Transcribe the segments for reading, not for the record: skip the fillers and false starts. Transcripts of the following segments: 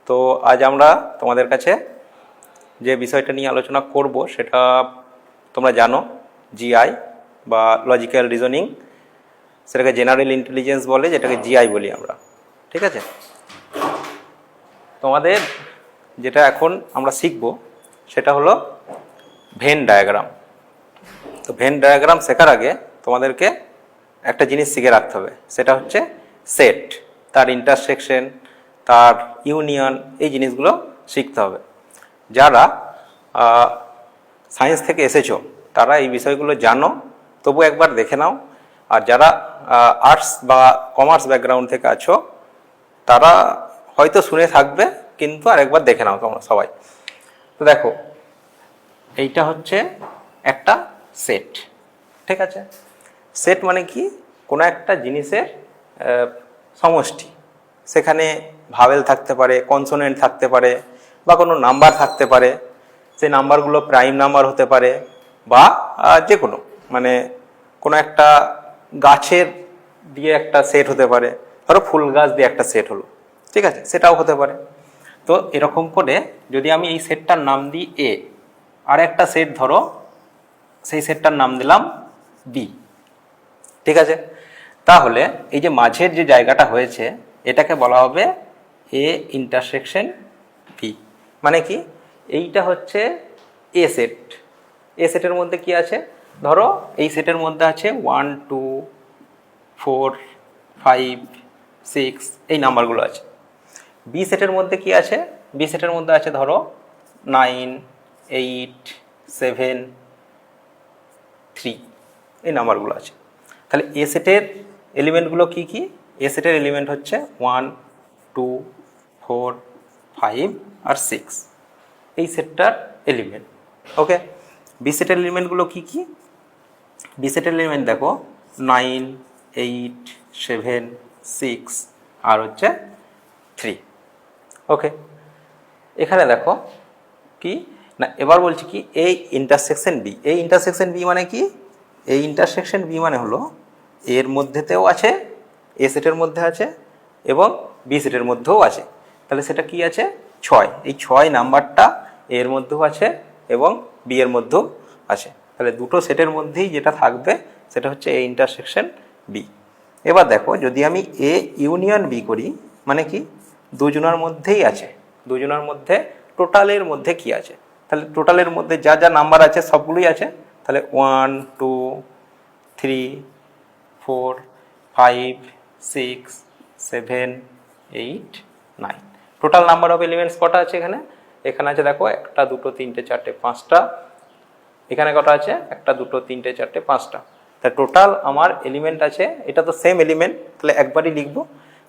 তো আজ আমরা তোমাদের কাছে যে বিষয়টা নিয়ে আলোচনা করব সেটা তোমরা জানো, জিআই বা লজিক্যাল রিজনিং, সেটাকে জেনারেল ইন্টেলিজেন্স বলে, যেটাকে জিআই বলি আমরা। ঠিক আছে, তোমাদের যেটা এখন আমরা শিখব সেটা হলো ভেন ডায়াগ্রাম। তো ভেন ডায়াগ্রাম শেখার আগে তোমাদেরকে একটা জিনিস শিখে রাখতে হবে, সেটা হচ্ছে সেট, তার ইন্টারসেকশন, তার ইউনিয়ন, এই জিনিসগুলো শিখতে হবে। যারা সায়েন্স থেকে এসেছো তারা এই বিষয়গুলো জানো, তবু একবার দেখে নাও। আর যারা আর্টস বা কমার্স ব্যাকগ্রাউন্ড থেকে আছো তারা হয়তো শুনে থাকবে, কিন্তু আর একবার দেখে নাও তোমরা সবাই। তো দেখো, এইটা হচ্ছে একটা সেট। ঠিক আছে, সেট মানে কি? কোনো একটা জিনিসের সমষ্টি। সেখানে ভাওয়েল থাকতে পারে, কনসোনেন্ট থাকতে পারে, বা কোনো নাম্বার থাকতে পারে। সেই নাম্বারগুলো প্রাইম নাম্বার হতে পারে, বা যে কোনো মানে কোনো একটা গাছের দিয়ে একটা সেট হতে পারে। ধরো ফুল গাছ দিয়ে একটা সেট হলো, ঠিক আছে, সেটাও হতে পারে। তো এরকম করে যদি আমি এই সেটটার নাম দিই এ, আর একটা সেট ধরো সেই সেটটার নাম দিলাম বি, ঠিক আছে, তাহলে এই যে মাঝের যে জায়গাটা হয়েছে এটাকে বলা হবে এ ইন্টারসেকশন বি। মানে কি? এইটা হচ্ছে এ সেট। এ সেটের মধ্যে কি আছে? ধরো এই সেটের মধ্যে আছে 1 2 4 5 6, এই নাম্বারগুলো আছে। বি সেটের মধ্যে কি আছে? বি সেটের মধ্যে আছে ধরো 9 8 7 3, এই নাম্বারগুলো আছে। তাহলে এ সেটের এলিমেন্টগুলো কি কি? এ সেটের এলিমেন্ট হচ্ছে 1 2 4 5 আর 6, এই সেটটার এলিমেন্ট। ওকে, বি সেটের এলিমেন্টগুলো কি কি? বি সেটের এলিমেন্ট দেখো 9 8 7 6 আর হচ্ছে 3। ওকে, এখানে দেখো কি না, এবার বলছি কি এই ইন্টারসেকশন বি। এই ইন্টারসেকশন বি মানে কি? এই ইন্টারসেকশন বি মানে হলো এর মধ্যেতেও আছে, এ সেটের মধ্যে আছে, এবং বি সেটের মধ্যেও আছে। তাহলে সেটা কি আছে? 6। এই 6 নাম্বারটা এর মধ্যেও আছে এবং বি এর মধ্যেও আছে। তাহলে দুটো সেটের মধ্যেই যেটা থাকবে সেটা হচ্ছে এ ইন্টারসেকশন বি। এবার দেখো, যদি আমি এ ইউনিয়ন বি করি, মানে কি? দুজনার মধ্যেই আছে, দুজনার মধ্যে টোটালের মধ্যে কি আছে? তাহলে টোটালের মধ্যে যা যা নাম্বার আছে সবগুলোই আছে। তাহলে 1 2 3 4 5 6 7 8 9, টোটাল নাম্বার অফ এলিমেন্টস কটা আছে এখানে? এখানে আছে দেখো 1 2 3 4 5টা। এখানে কটা আছে? 1 2 3 4 5টা। তা টোটাল আমার এলিমেন্ট আছে, এটা তো সেম এলিমেন্ট, তাহলে একবারই লিখবো।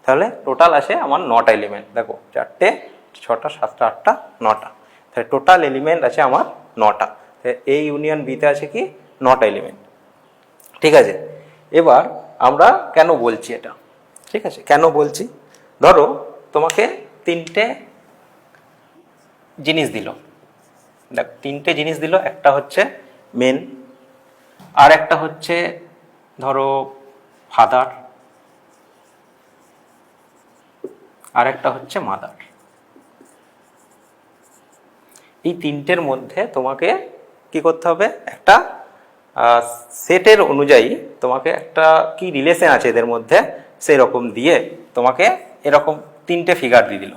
তাহলে টোটাল আছে আমার 9টা এলিমেন্ট। দেখো 4টে 6টা 7টা 8টা 9টা, তাহলে টোটাল এলিমেন্ট আছে আমার 9টা। এ ইউনিয়ন বিতে আছে কি? 9টা এলিমেন্ট। ঠিক আছে, এবার আমরা কেন বলছি এটা? ঠিক আছে, কেন বলছি? ধরো তোমাকে 3টে জিনিস দিল, দেখ 3টে জিনিস দিল। একটা হচ্ছে মেন, আর একটা হচ্ছে ধরো ফাদার, আর একটা হচ্ছে মাদার। এই 3টের মধ্যে তোমাকে কি করতে হবে? একটা সেটের অনুযায়ী তোমাকে একটা কি রিলেশন আছে এদের মধ্যে সেই রকম দিয়ে তোমাকে এরকম 3টে ফিগার দিয়ে দিল।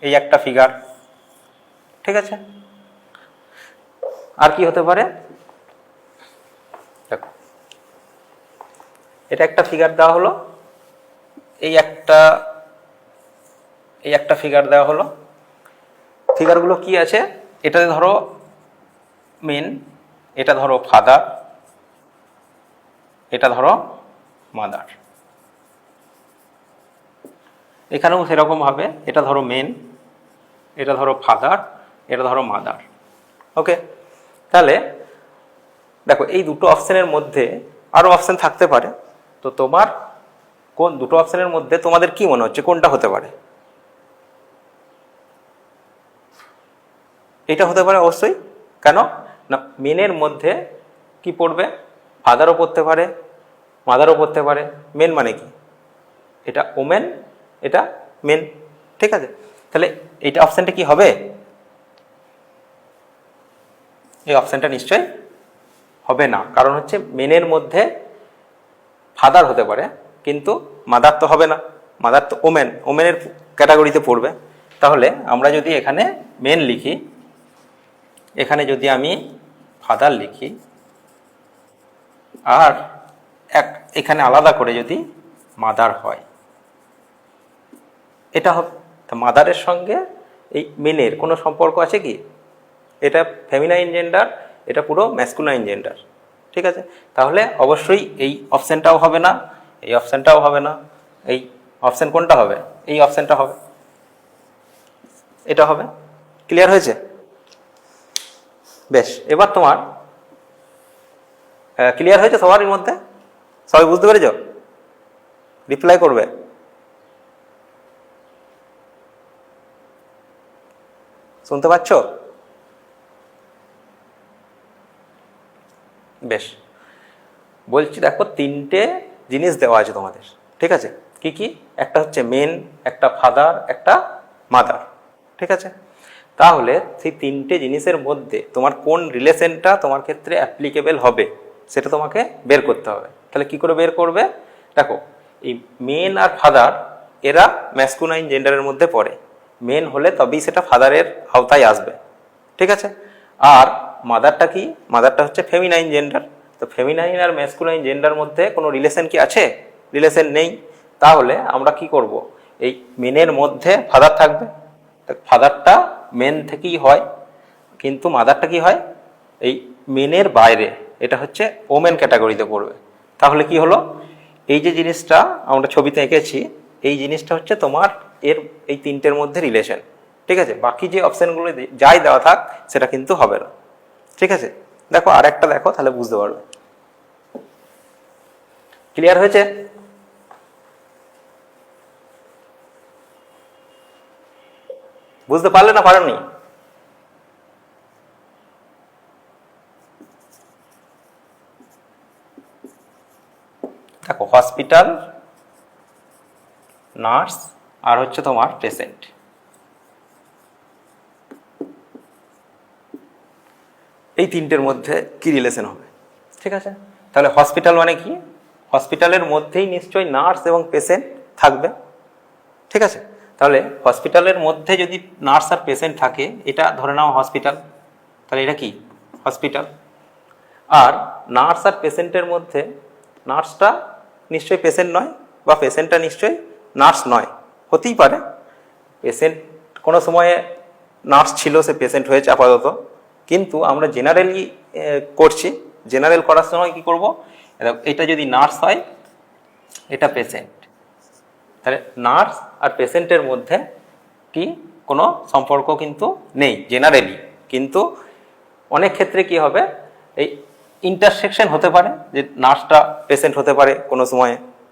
এই একটা ফিগার, ঠিক আছে। আর কি হতে পারে? দেখো, এটা একটা ফিগার দেওয়া হলো, এই একটা ফিগার দেওয়া হলো। ফিগারগুলো কি আছে? এটাতে ধরো মেন, এটা ধরো ফাদার, এটা ধরো মাদার। এখানেও সেরকম ভাবে এটা ধরো মেন, এটা ধরো ফাদার, এটা ধরো মাদার। ওকে, তাহলে দেখো এই দুটো অপশনের মধ্যে আরো অপশন থাকতে পারে। তো তোমার কোন দুটো অপশনের মধ্যে তোমাদের কি মনে হচ্ছে কোনটা হতে পারে? এটা হতে পারে অবশ্যই। কেন না, মেনের মধ্যে কি পড়বে? ফাদারও পড়তে পারে, মাদারও পড়তে পারে। মেন মানে কি? এটা ওমেন, এটা মেন, ঠিক আছে। তাহলে তাহলে এইটা অপশনটা কি হবে? এই অপশনটা নিশ্চয় হবে না, কারণ হচ্ছে মেনের মধ্যে ফাদার হতে পারে কিন্তু মাদার তো হবে না, মাদার তো ওমেনের ক্যাটাগরিতে পড়বে। তাহলে আমরা যদি এখানে মেন লিখি, এখানে যদি আমি ফাদার লিখি, আর এখানে আলাদা করে যদি মাদার হয়, এটা হবে। তা মাদারের সঙ্গে এই মেনের কোনো সম্পর্ক আছে কি? এটা ফেমিনাইন জেন্ডার, এটা পুরো ম্যাসকুলাইন জেন্ডার, ঠিক আছে? তাহলে অবশ্যই এই অপশনটাও হবে না, এই অপশনটাও হবে না। এই অপশন কোনটা হবে? এই অপশনটা হবে, এটা হবে। ক্লিয়ার হয়েছে? বেশ, এবার তোমার ক্লিয়ার হয়েছে সবারই মধ্যে? সবাই বুঝতে পেরেছ? রিপ্লাই করবে। শুনতে পাচ্ছ? বেশ, বলছি দেখো, তিনটে জিনিস দেওয়া আছে তোমাদের, ঠিক আছে? কি কি? একটা হচ্ছে মেন, একটা ফাদার, একটা মাদার, ঠিক আছে? তাহলে সেই তিনটে জিনিসের মধ্যে তোমার কোন রিলেশনটা তোমার ক্ষেত্রে অ্যাপ্লিকেবল হবে সেটা তোমাকে বের করতে হবে। তাহলে কি করে বের করবে? দেখো, এই মেন আর ফাদার এরা ম্যাসকুলাইন জেন্ডারের মধ্যে পড়ে, মেন হলে তবেই সেটা ফাদারের আওতায় আসবে, ঠিক আছে? আর মাদারটা কি? মাদারটা হচ্ছে ফেমিনাইন জেন্ডার। তো ফেমিনাইন আর ম্যাসকুলাইন জেন্ডার মধ্যে কোনো রিলেশন কি আছে? রিলেশন নেই। তাহলে আমরা কি করব? এই মেনের মধ্যে ফাদার থাকবে, ফাদারটা মেন থেকেই হয়, কিন্তু মাদারটা কি হয়? এই মেনের বাইরে, এটা হচ্ছে ওমেন ক্যাটাগরিতে পড়বে। তাহলে কি হলো? এই যে জিনিসটা আমরা ছবিতে এঁকেছি, এই জিনিসটা হচ্ছে তোমার এই তিনটের মধ্যে রিলেশন, ঠিক আছে? বাকি যে অপশনগুলো যাই দেওয়া থাক সেটা কিন্তু হবে না, ঠিক আছে? দেখো আর একটা দেখো, তাহলে বুঝতে পারবে। ক্লিয়ার হয়েছে? বুঝতে পারলে না পারোনি? দেখো, হসপিটাল, নার্স আর হচ্ছে তোমার পেশেন্ট, এই তিনটের মধ্যে কি রিলেশন হবে, ঠিক আছে? তাহলে হসপিটাল মানে কি? হসপিটালের মধ্যেই নিশ্চয়ই নার্স এবং পেশেন্ট থাকবে, ঠিক আছে? তাহলে হসপিটালের মধ্যে যদি নার্স আর পেশেন্ট থাকে, এটা ধরে নাও হসপিটাল, তাহলে এটা কি? হসপিটাল। আর নার্স আর পেশেন্টের মধ্যে নার্সটা নিশ্চয়ই পেশেন্ট নয়, বা পেশেন্টটা নিশ্চয়ই নার্স নয়, হতেই পারে পেশেন্ট কোনো সময়ে নার্স ছিল, সে পেশেন্ট হয়েছে আপাতত, কিন্তু আমরা জেনারেলি করছি। জেনারেল করার সময় কি করব? এটা যদি নার্স হয়, এটা পেশেন্ট, তাহলে নার্স আর পেশেন্টের মধ্যে কি কোনো সম্পর্ক কিন্তু নেই জেনারেলি। কিন্তু অনেক ক্ষেত্রে কি হবে, এই ইন্টারসেকশন হতে পারে, যে নার্সটা পেশেন্ট হতে পারে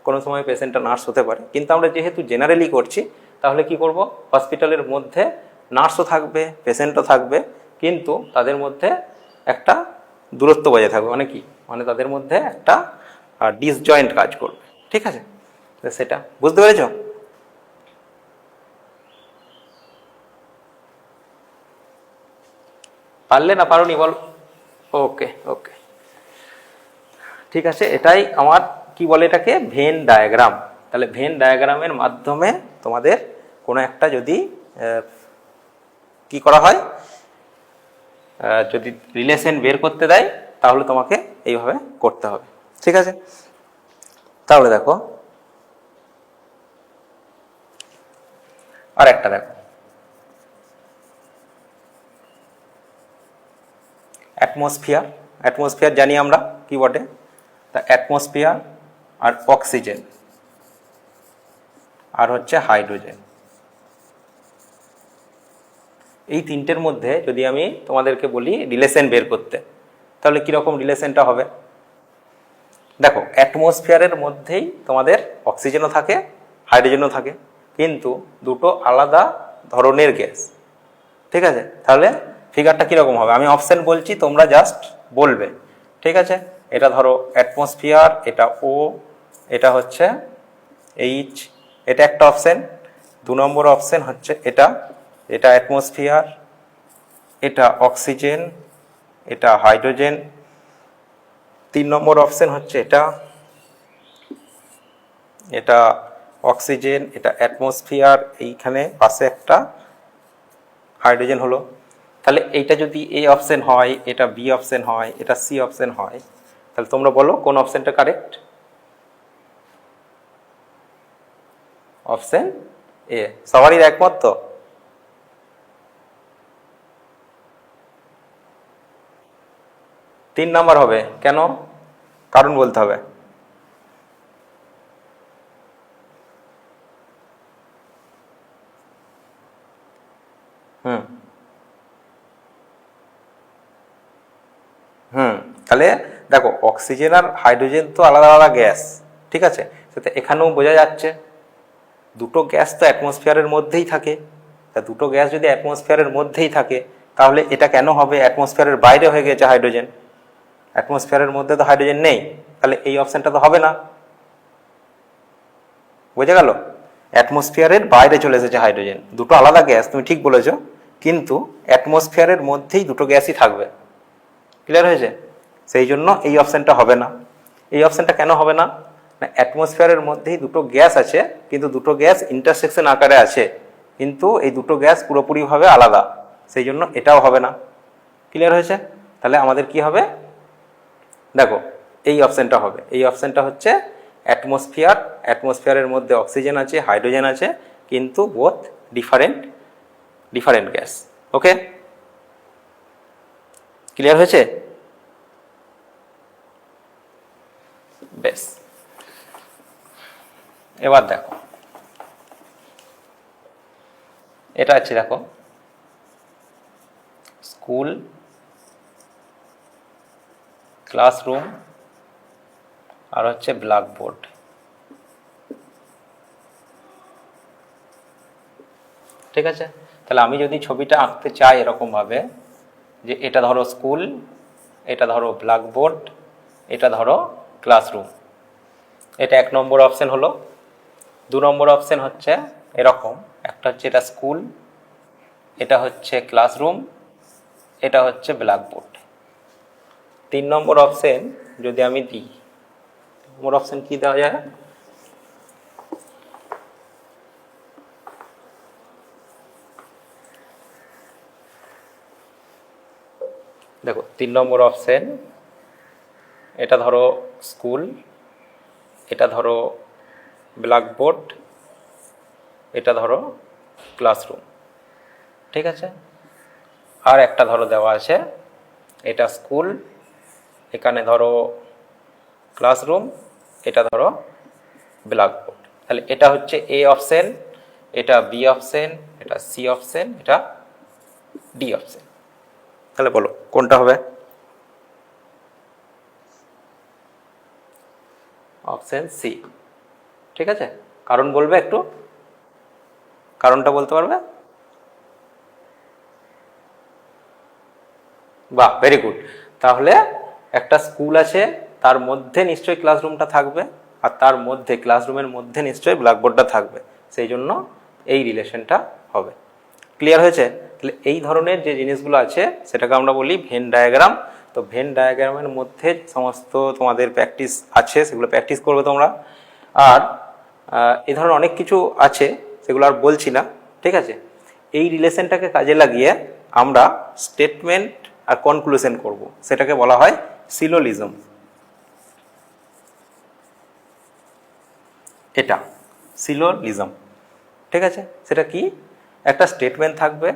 কোনো সময় পেশেন্টটা নার্স হতে পারে। কিন্তু আমরা যেহেতু জেনারেলি করছি, তাহলে কি করব? হসপিটালের মধ্যে নার্সও থাকবে, পেশেন্টও থাকবে, কিন্তু তাদের মধ্যে একটা দূরত্ব বজায় থাকবে। মানে কি? মানে তাদের মধ্যে একটা ডিসজয়েন্ট কাজ করবে, ঠিক আছে? সেটা বুঝতে পেরেছ? পারলে না পারোনি বল? ওকে ওকে, ঠিক আছে। এটাই আমার কি বলে এটাকে, ভেন ডায়াগ্রাম। তাহলে ভেন ডায়াগ্রামের মাধ্যমে তোমাদের কোনো একটা যদি কি করা হয়, যদি রিলেশন বের করতে দেয়, তাহলে তোমাকে এইভাবে করতে হবে, ঠিক আছে? তাহলে দেখো আর একটা দেখো, অ্যাটমসফিয়ার। অ্যাটমসফিয়ার জানি আমরা কি বটে, তা অ্যাটমসফিয়ার আর অক্সিজেন আর হচ্ছে হাইড্রোজেন, এই তিনটের মধ্যে যদি আমি তোমাদেরকে বলি রিলেশন বের করতে, তাহলে কীরকম রিলেশনটা হবে? দেখো, অ্যাটমসফিয়ারের মধ্যেই তোমাদের অক্সিজেনও থাকে, হাইড্রোজেনও থাকে, কিন্তু দুটো আলাদা ধরনের গ্যাস, ঠিক আছে? তাহলে ফিগারটা কীরকম হবে? আমি অপশান বলছি, তোমরা জাস্ট বলবে, ঠিক আছে? এটা ধরো অ্যাটমসফিয়ার, এটা ও, এটা হচ্ছে এইচ, এটা একটা অপশান। 2 নম্বর অপশান হচ্ছে এটা, এটা অ্যাটমসফিয়ার, এটা অক্সিজেন, এটা হাইড্রোজেন। 3 নম্বর অপশন হচ্ছে এটা, এটা অক্সিজেন, এটা অ্যাটমসফিয়ার, এইখানে পাশে একটা হাইড্রোজেন হলো। তাহলে এইটা যদি এ অপশন হয়, এটা বি অপশন হয়, এটা সি অপশন হয়, তাহলে তোমরা বলো কোন অপশনটা কারেক্ট? Option A. সবারই একমত তো? তিন নাম্বার হবে কেন? কারণ বলতে হবে। হুম হুম তাহলে দেখো, অক্সিজেন আর হাইড্রোজেন তো আলাদা আলাদা গ্যাস, ঠিক আছে? সেটা এখানেও বোঝা যাচ্ছে, দুটো গ্যাস তো অ্যাটমসফিয়ারের মধ্যেই থাকে। তা দুটো গ্যাস যদি অ্যাটমসফিয়ারের মধ্যেই থাকে, তাহলে এটা কেন হবে অ্যাটমসফিয়ারের বাইরে হয়ে গেছে হাইড্রোজেন? অ্যাটমসফিয়ারের মধ্যে তো হাইড্রোজেন নেই, তাহলে এই অপশনটা তো হবে না। বোঝা গেল? অ্যাটমসফিয়ারের বাইরে চলে এসেছে হাইড্রোজেন, দুটো আলাদা গ্যাস, তুমি ঠিক বলেছো, কিন্তু অ্যাটমসফিয়ারের মধ্যেই দুটো গ্যাসই থাকবে। ক্লিয়ার হয়েছে? সেই জন্য এই অপশনটা হবে না। এই অপশনটা কেন হবে না? না, অ্যাটমসফিয়ারের মধ্যেই দুটো গ্যাস আছে, কিন্তু দুটো গ্যাস ইন্টারসেকশন আকারে আছে, কিন্তু এই দুটো গ্যাস পুরোপুরিভাবে আলাদা, সেই জন্য এটাও হবে না। ক্লিয়ার হয়েছে? তাহলে আমাদের কি হবে? দেখো, এই অপশনটা হবে। এই অপশনটা হচ্ছে অ্যাটমসফিয়ার, অ্যাটমসফিয়ারের মধ্যে অক্সিজেন আছে, হাইড্রোজেন আছে, কিন্তু বোথ ডিফারেন্ট ডিফারেন্ট গ্যাস। ওকে, ক্লিয়ার হয়েছে? বেশ, এবার দেখো, এটা আছে, দেখো, স্কুল, ক্লাসরুম, আর হচ্ছে ব্ল্যাকবোর্ড। ঠিক আছে? তাহলে আমি যদি ছবিটা আঁকতে চাই এরকম ভাবে, যে এটা ধরো স্কুল, এটা ধরো ব্ল্যাকবোর্ড, এটা ধরো ক্লাসরুম, এটা 1 নম্বর অপশন হলো। 2 নম্বর অপশন হচ্ছে এরকম, একটা হচ্ছে এটা স্কুল, এটা হচ্ছে ক্লাসরুম, এটা হচ্ছে ব্ল্যাকবোর্ড। 3 নম্বর অপশন যদি আমি দিই, নম্বর অপশন কি দেওয়া যায়? দেখো, 3 নম্বর অপশন, এটা ধরো স্কুল, এটা ধরো ব্ল্যাকবোর্ড, এটা ধরো ক্লাসরুম। ঠিক আছে? আর একটা ধরো দেওয়া আছে, এটা স্কুল, এখানে ধরো ক্লাসরুম, এটা ধরো ব্ল্যাকবোর্ড। তাহলে এটা হচ্ছে এ অপশন, এটা বি অপশন, এটা সি অপশন, এটা ডি অপশন। তাহলে বলো কোনটা হবে? Option C. ঠিক আছে? কারণ বলবে একটু, কারণটা বলতে পারবে? বাহ, ভেরি গুড। তাহলে একটা স্কুল আছে, তার মধ্যে নিশ্চয়ই ক্লাসরুমটা থাকবে, আর তার মধ্যে ক্লাসরুমের মধ্যে নিশ্চয়ই ব্ল্যাকবোর্ডটা থাকবে, সেই জন্য এই রিলেশনটা হবে। ক্লিয়ার হয়েছে? তাহলে এই ধরনের যে জিনিসগুলো আছে সেটাকে আমরা বলি ভেন ডায়াগ্রাম। তো ভেন ডায়াগ্রামের মধ্যে সমস্ত তোমাদের প্র্যাকটিস আছে, সেগুলো প্র্যাকটিস করবে তোমরা। আর এই ধরনের অনেক কিছু আছে, সেগুলো আর বলছি না। ঠিক আছে? এই রিলেশনটাকে কাজে লাগিয়ে আমরা স্টেটমেন্ট আর কনক্লুশন করব, সেটাকে বলা হয় সিলোলিজম। এটা সিলোলিজম। ঠিক আছে? সেটা কি? একটা স্টেটমেন্ট থাকবে,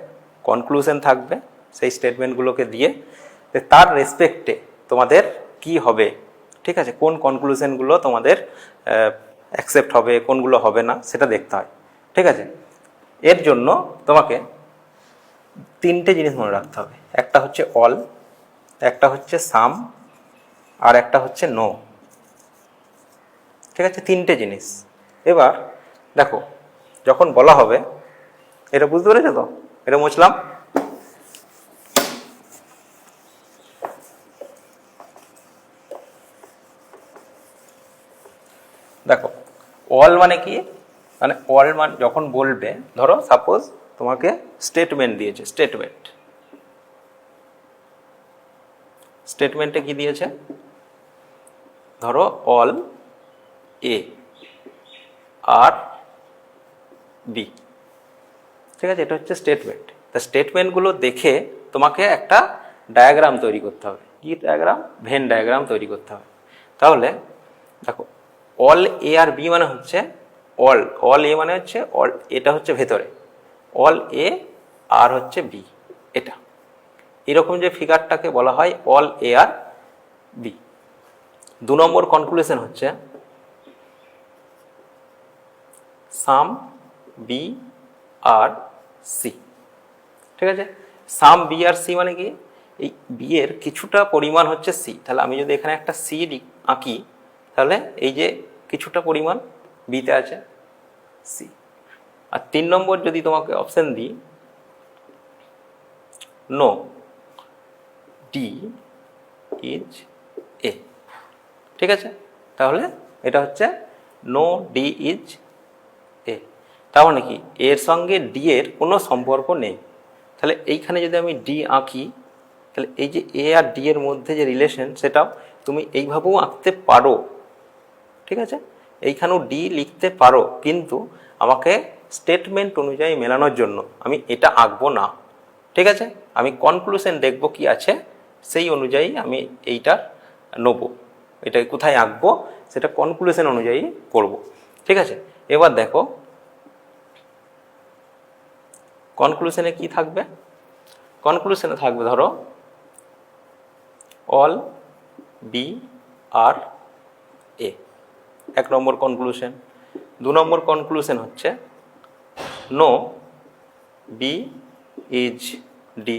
কনক্লুশন থাকবে, সেই স্টেটমেন্টগুলোকে দিয়ে তার রেসপেক্টে তোমাদের কি হবে, ঠিক আছে, কোন কনক্লুশনগুলো তোমাদের অ্যাকসেপ্ট হবে, কোনগুলো হবে না, সেটা দেখতে হয়। ঠিক আছে? এর জন্য তোমাকে 3টে জিনিস মনে রাখতে হবে। একটা হচ্ছে অল, একটা হচ্ছে সাম, আর একটা হচ্ছে নো। ঠিক আছে? 3টে জিনিস। এবার দেখো, যখন বলা হবে, এটা বুঝতে পেরেছো তো? এটা মুছলাম। দেখো, অল মানে কি? মানে অল মানে যখন বলবে, ধরো সাপোজ তোমাকে স্টেটমেন্ট দিয়েছে। স্টেটমেন্টে কি দিয়েছে, ধরো অল এ আর বি, ঠিক আছে, এটা হচ্ছে স্টেটমেন্ট। তা স্টেটমেন্টগুলো দেখে তোমাকে একটা ডায়াগ্রাম তৈরি করতে হবে। কি ডায়াগ্রাম? ভেন ডায়াগ্রাম তৈরি করতে হবে। তাহলে দেখো, অল এ আর বি মানে হচ্ছে অল এ মানে হচ্ছে অল, এটা হচ্ছে ভেতরে, অল এ আর হচ্ছে বি, এটা এরকম যে ফিগারটাকে বলা হয় অল এ আর বি। 2 নম্বর কনক্লুশন হচ্ছে সাম বি আর সি, ঠিক আছে। সাম বি আর সি মানে কি, এই বি এর কিছুটা পরিমাণ হচ্ছে সি, তাহলে আমি যদি এখানে একটা সি আঁকি, তাহলে এই যে কিছুটা পরিমাণ বিতে আছে সি। আর 3 নম্বর যদি তোমাকে অপশন দিই, নো ডি ইজ এ, ঠিক আছে, তাহলে এটা হচ্ছে নো ডি ইজ এ। তার মানে কি, এর সঙ্গে ডি এর কোনো সম্পর্ক নেই। তাহলে এইখানে যদি আমি ডি আঁকি, তাহলে এই যে এ আর ডি এর মধ্যে যে রিলেশন, সেটাও তুমি এইভাবেও আঁকতে পারো, ঠিক আছে, এইখানেও ডি লিখতে পারো, কিন্তু আমাকে স্টেটমেন্ট অনুযায়ী মেলানোর জন্য আমি এটা আঁকবো না, ঠিক আছে। আমি কনক্লুশন দেখবো কি আছে, সেই অনুযায়ী আমি এইটা নেবো, এটা কোথায় আঁকবো সেটা কনক্লুশন অনুযায়ী করব, ঠিক আছে। এবার দেখো কনক্লুশনে কি থাকবে। কনক্লুশনে থাকবে ধরো অল বি আর এ, 1 নম্বর কনক্লুশন। 2 নম্বর কনক্লুশন হচ্ছে নো বি ইজ ডি।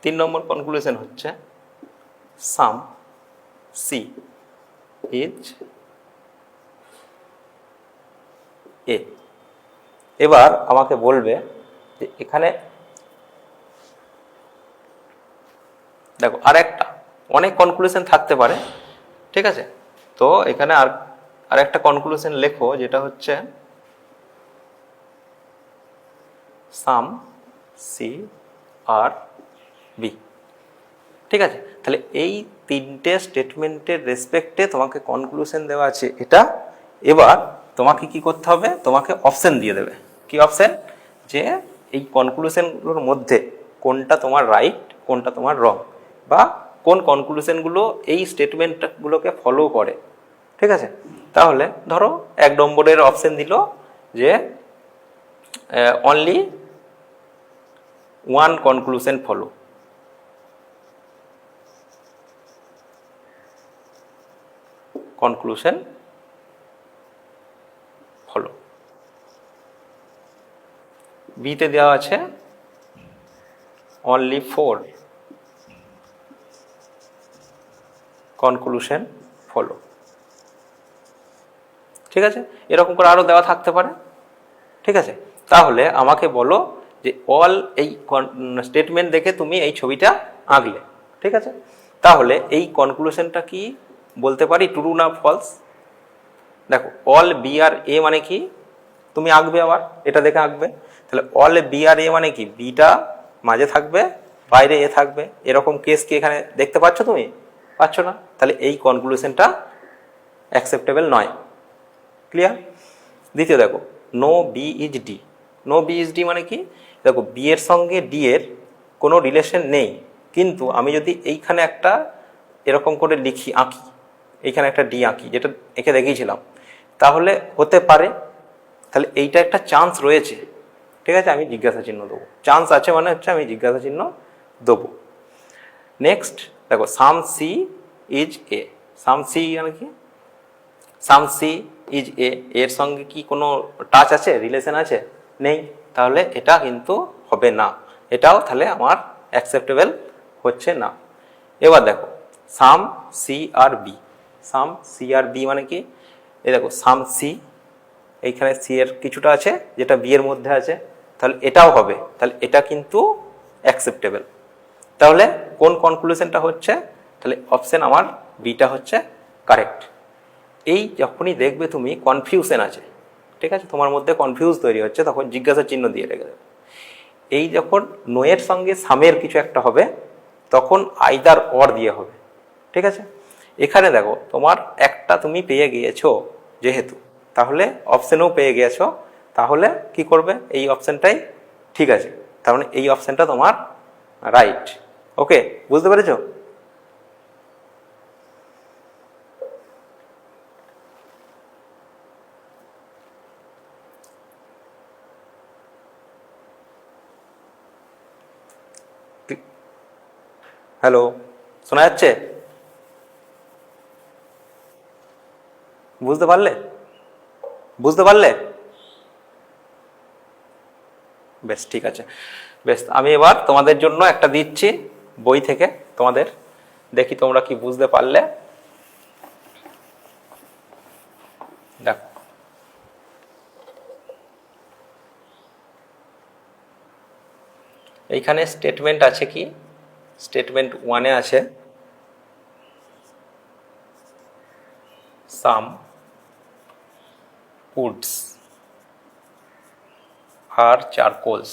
3 নম্বর কনক্লুশন হচ্ছে সাম সি ইজ এ। এবার আমাকে বলবে যে এখানে দেখো আর একটা অনেক কনক্লুশন থাকতে পারে, ঠিক আছে। তো এখানে আর একটা কনক্লুশন লেখো, যেটা হচ্ছে সাম সি আর বি, ঠিক আছে। তাহলে এই 3টে স্টেটমেন্টের রেসপেক্টে তোমাকে কনক্লুশন দেওয়া আছে এটা। এবার তোমাকে কি করতে হবে, তোমাকে অপশন দিয়ে দেবে। কি অপশন? যে এই কনক্লুশনগুলোর মধ্যে কোনটা তোমার রাইট, কোনটা তোমার রং, বা কোন কনক্লুশনগুলো এই স্টেটমেন্টগুলোকে ফলো করে, ঠিক আছে। তাহলে ধরো 1 নম্বরের অপশন দিল যে only one conclusion follow, conclusion follow. বিতে দেওয়া আছে অনলি 4 কনক্লুশন ফলো, ঠিক আছে। এরকম করে আরো দেওয়া থাকতে পারে, ঠিক আছে। তাহলে আমাকে বলো যে অল এই স্টেটমেন্ট দেখে তুমি এই ছবিটা আঁকলে, ঠিক আছে। তাহলে এই কনক্লুশনটা কি বলতে পারি, ট্রু না ফলস? দেখো অল বি আর এ মানে কি, তুমি আঁকবে আবার এটা দেখে আঁকবে। তাহলে অল বি আর এ মানে কি, বিটা মাঝে থাকবে, বাইরে এ থাকবে, এরকম কেস কি এখানে দেখতে পাচ্ছ? তুমি পাচ্ছ না, তাহলে এই কনক্লুশনটা অ্যাকসেপ্টেবল নয়। ক্লিয়ার? দ্বিতীয় দেখো, no B is D. No B is D মানে কি, দেখো বি এর সঙ্গে ডি এর কোনো রিলেশন নেই, কিন্তু আমি যদি এইখানে একটা এরকম করে লিখি, আঁকি, এইখানে একটা ডি আঁকি, যেটা এঁকে দেখিয়েছিলাম, তাহলে হতে পারে। তাহলে এইটা একটা চান্স রয়েছে, ঠিক আছে, আমি জিজ্ঞাসা চিহ্ন দেবো। চান্স আছে মানে হচ্ছে আমি জিজ্ঞাসা চিহ্ন দেবো। নেক্সট দেখো, some C is A. Some C মানে কি, সাম সি ইজ এ, এর সঙ্গে কি কোনো টাচ আছে, রিলেশন আছে? নেই, তাহলে এটা কিন্তু হবে না, এটাও তাহলে আমার অ্যাকসেপ্টেবল হচ্ছে না। এবার দেখো সাম সি আর বি। সাম সি আর বি মানে কি, এই দেখো সাম সি, এইখানে সি এর কিছুটা আছে যেটা বি এর মধ্যে আছে, তাহলে এটাও হবে, তাহলে এটা কিন্তু অ্যাকসেপ্টেবল। তাহলে কোন কনক্লুশনটা হচ্ছে, তাহলে অপশন আমার বিটা হচ্ছে কারেক্ট। এই যখনই দেখবে তুমি কনফিউশন আছে, ঠিক আছে, তোমার মধ্যে কনফিউজ তৈরি হচ্ছে, তখন জিজ্ঞাসা চিহ্ন দিয়ে রেখে দেবে। এই যখন নোয়ের সঙ্গে সামের কিছু একটা হবে তখন আইদার অর দিয়ে হবে, ঠিক আছে। এখানে দেখো তোমার একটা তুমি পেয়ে গিয়েছো যেহেতু, তাহলে অপশানেও পেয়ে গিয়েছো, তাহলে কি করবে, এই অপশানটাই ঠিক আছে, তার মানে এই অপশানটা তোমার রাইট। ওকে, বুঝতে পেরেছো? হ্যালো, শোনা যাচ্ছে? বুঝতে পারলে? বুঝতে পারলে? বেশ, ঠিক আছে। বেশ, আমি এবার তোমাদের জন্য একটা দিচ্ছি বই থেকে তোমাদের, দেখি তোমরা কি বুঝতে পারলে। দেখো, এইখানে স্টেটমেন্ট আছে কি, স্টেটমেন্ট 1-এ আছে সাম উডস আর চারকোলস,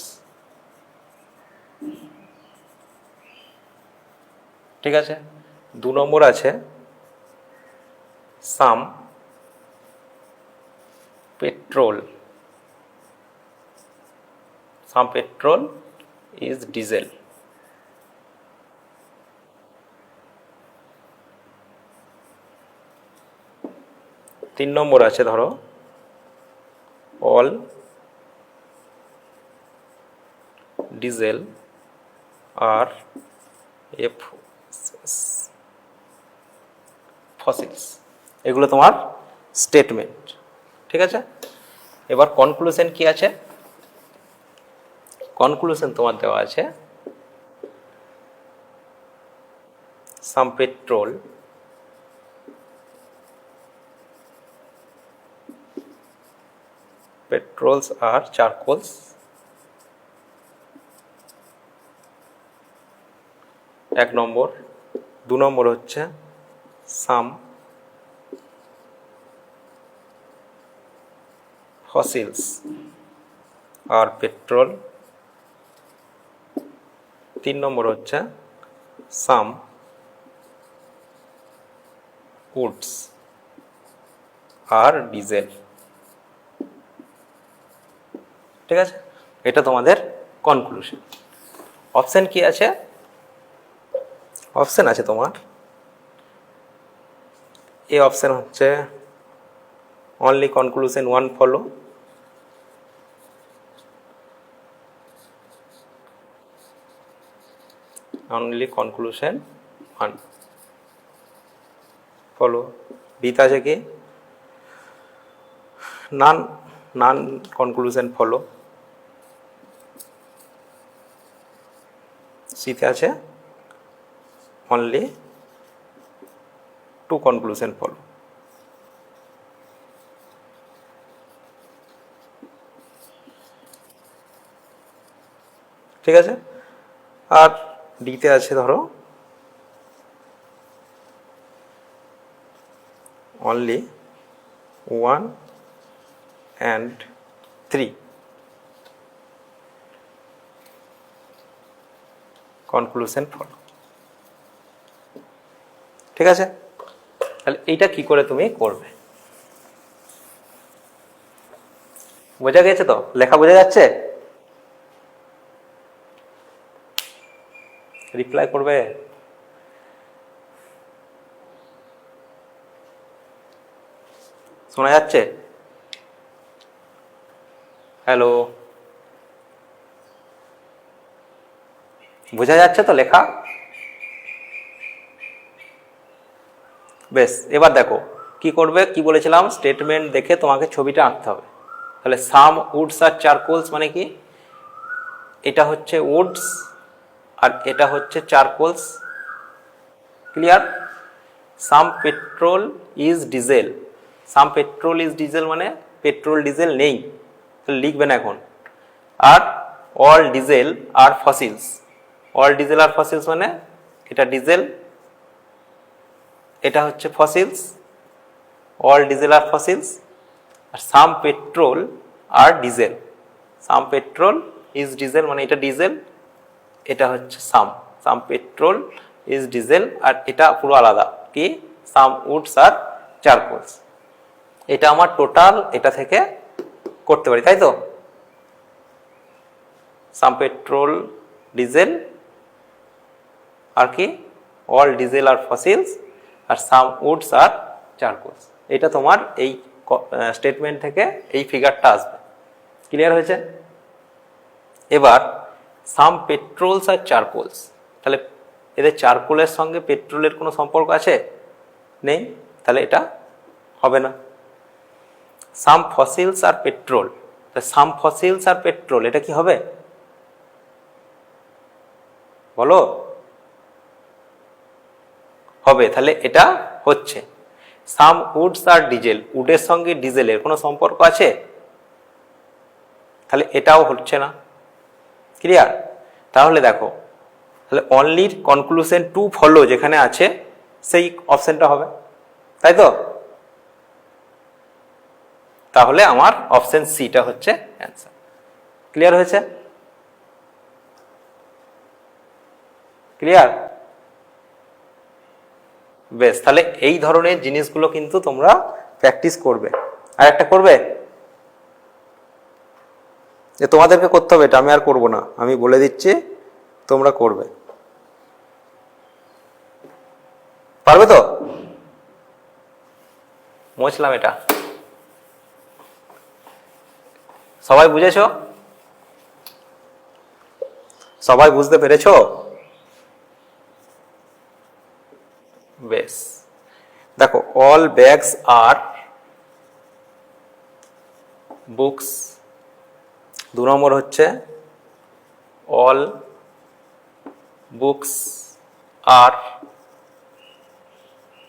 ঠিক আছে। 2 নম্বর আছে some petrol, some petrol is diesel. 3 নম্বর আছে ধরো অল ডিজেল আর এফ ফসিলস, এগুলো তোমার স্টেটমেন্ট, ঠিক আছে। এবার কনক্লুশন কি আছে, কনক্লুশন তোমার দেওয়া আছে সাম পেট্রোল পেট্রোলস আর চারকোলস এক নম্বর। 2 নম্বর হচ্ছে সাম ফসিলস আর পেট্রোল। 3 নম্বর হচ্ছে সাম উডস আর ডিজেল, ঠিক আছে। এটা তোমাদের কনক্লুশন। অপশন কি আছে, অপশন আছে তোমার এই অপশন হচ্ছে only conclusion 1 follow, only conclusion 1 follow. বিতে আছে কি নান নান কনক্লুশন ফলো। সিতে আছে অনলি 2 কনক্লুশন ফলো, ঠিক আছে। আর ডিতে আছে ধরো অনলি 1 and 3 কনক্লুশন ফলো, ঠিক আছে। তাহলে এইটা কি করে তুমি করবে, বোঝা গেছে তো? লেখা বোঝা যাচ্ছে? রিপ্লাই করবে। শোনা যাচ্ছে? হ্যালো, বোঝা যাচ্ছে তো লেখা? বেশ, এবার দেখো কি করবে, কি বলেছিলাম স্টেটমেন্ট দেখে তোমাকে ছবিটা আঁকতে হবে। তাহলে সাম উডস আর চারকোলস মানে কি, এটা হচ্ছে উডস আর এটা হচ্ছে charcoals, clear. Some petrol is diesel, some petrol is diesel মানে পেট্রোল ডিজেল নেই, তাহলে লিখবে না এখন। আর all diesel are fossils, all diesel are fossils মানে এটা ডিজেল এটা হচ্ছে fossils, all diesel are fossils. আর some petrol are diesel, some petrol is diesel মানে এটা ডিজেল, এটা হচ্ছে some, some petrol is diesel, আর এটা পুরো আলাদা কি সাম উডস আর চারকোলস। এটা আমার টোটাল এটা থেকে করতে পারি, তাই তো? সাম পেট্রোল ডিজেল আর কি অল ডিজেল আর ফসিলস আর সাম উডস আর চারকোলস। এটা তোমার এই স্টেটমেন্ট থেকে এই ফিগারটা আসবে। ক্লিয়ার হয়েছে? এবার সাম পেট্রোলস আর চারকোলস, তাহলে এদের চারকোলের সঙ্গে পেট্রোলের কোনো সম্পর্ক আছে? নেই, তাহলে এটা হবে না। সাম ফসিলস আর পেট্রোল, সাম ফসিলস আর পেট্রোল এটা কি হবে বলো? হবে, তাহলে এটা হচ্ছে। সাম উডস আর ডিজেল, উডের সঙ্গে ডিজেলের কোনো সম্পর্ক আছে? তাহলে এটাও হচ্ছে না। ক্লিয়ার? তাহলে দেখো, তাহলে অনলি কনক্লুশন টু ফলো যেখানে আছে সেই অপশনটা হবে, তাই তো? তাহলে আমার অপশন সিটা হচ্ছে অ্যান্সার। ক্লিয়ার হয়েছে? ক্লিয়ার? বেশ, তাহলে এই ধরনের জিনিসগুলো কিন্তু তোমরা প্র্যাকটিস করবে। আর একটা করবে, যে তোমাদেরকে করতে হবে, এটা আমি আর করবো না, আমি বলে দিচ্ছি তোমরা করবে। পারবে তো? মুছলাম এটা। সবাই বুঝেছো? সবাই বুঝতে পেরেছো? বেশ, দেখো অল ব্যাগস আর বুকস, 2 নম্বর হচ্ছে অল বুকস আর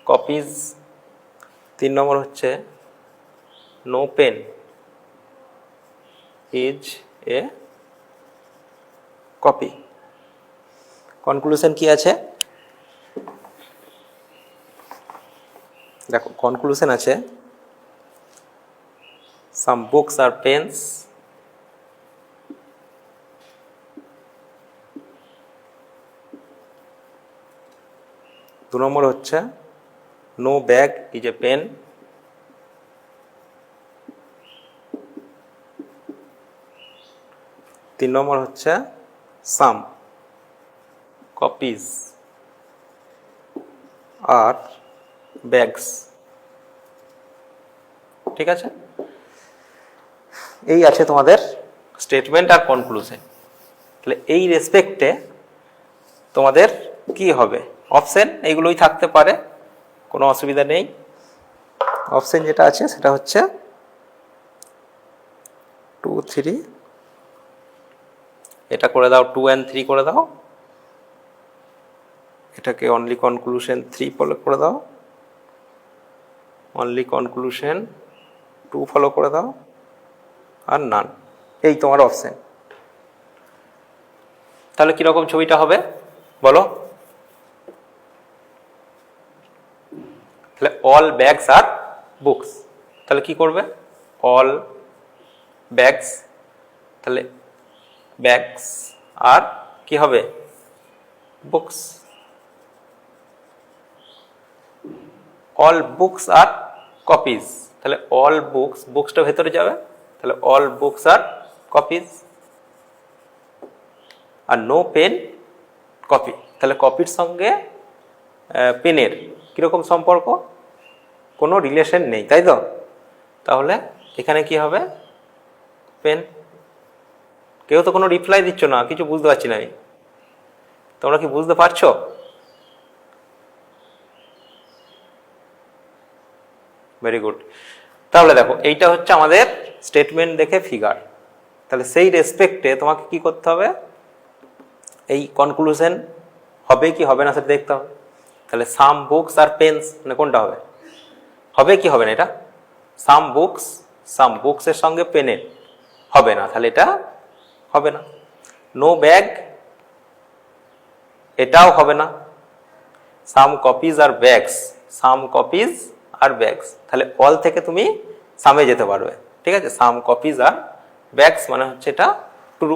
কপিজ, 3 নম্বর হচ্ছে no pen is a copy. Conclusion কি আছে দেখো, কনক্লুশন আছে সাম বুকস আর পেন্স দু নম্বর হচ্ছে no bag is a pen, তিন নম্বর হচ্ছে সাম কপিজ আর ব্যাগস। ঠিক আছে, এই আছে তোমাদের স্টেটমেন্ট আর কনক্লুশন। তাহলে এই রেসপেক্টে তোমাদের কি হবে, অপশন এইগুলোই থাকতে পারে, কোনো অসুবিধা নেই। অপশন যেটা আছে সেটা হচ্ছে 2, 3, এটা করে দাও, 2 and 3 করে দাও, এটাকে অনলি কনক্লুশন 3 ফলো করে দাও, অনলি কনক্লুশন 2 ফলো করে দাও, আর নান। এই তোমার অপশন। তাহলে কিরকম ছবিটা হবে বলো? তাহলে অল ব্যাগস আর বুকস, তাহলে কি করবে? অল ব্যাগস, তাহলে ব্যাগস আর কি হবে? বুকস। অল বুকস আর কপিজ, তাহলে অল বুকস, বুকসটা ভেতরে যাবে, তাহলে অল বুকস আর কপিজ। আর নো পেন কপি, তাহলে কপির সঙ্গে পেনের কিরকম সম্পর্ক? কোনো রিলেশন নেই, তাই তো? তাহলে এখানে কি হবে? পেন। কেউ তো কোনো রিপ্লাই দিচ্ছ না, কিছু বুঝতে পারছি না আমি। তোমরা কি বুঝতে পারছো? Very good. তাহলে দেখো, এইটা হচ্ছে আমাদের স্টেটমেন্ট দেখে ফিগার। তাহলে সেই রেসপেক্টে তোমাকে কি করতে হবে? এই কনক্লুশন হবে কি হবে না সেটা দেখতে হবে। তাহলে সাম বুকস আর পেন্স, মানে কোনটা হবে? হবে কি হবে না এটা? সাম বুকসের সঙ্গে পেনের হবে না, তাহলে এটা হবে না। নো ব্যাগ, এটাও হবে না। সাম কপিজ আর ব্যাগস, সাম কপিজ আর ব্যাগস, তাহলে অল থেকে তুমি সামে যেতে পারবে। ঠিক আছে, সাম কপিজ আর ব্যাগস মানে হচ্ছে এটা ট্রু।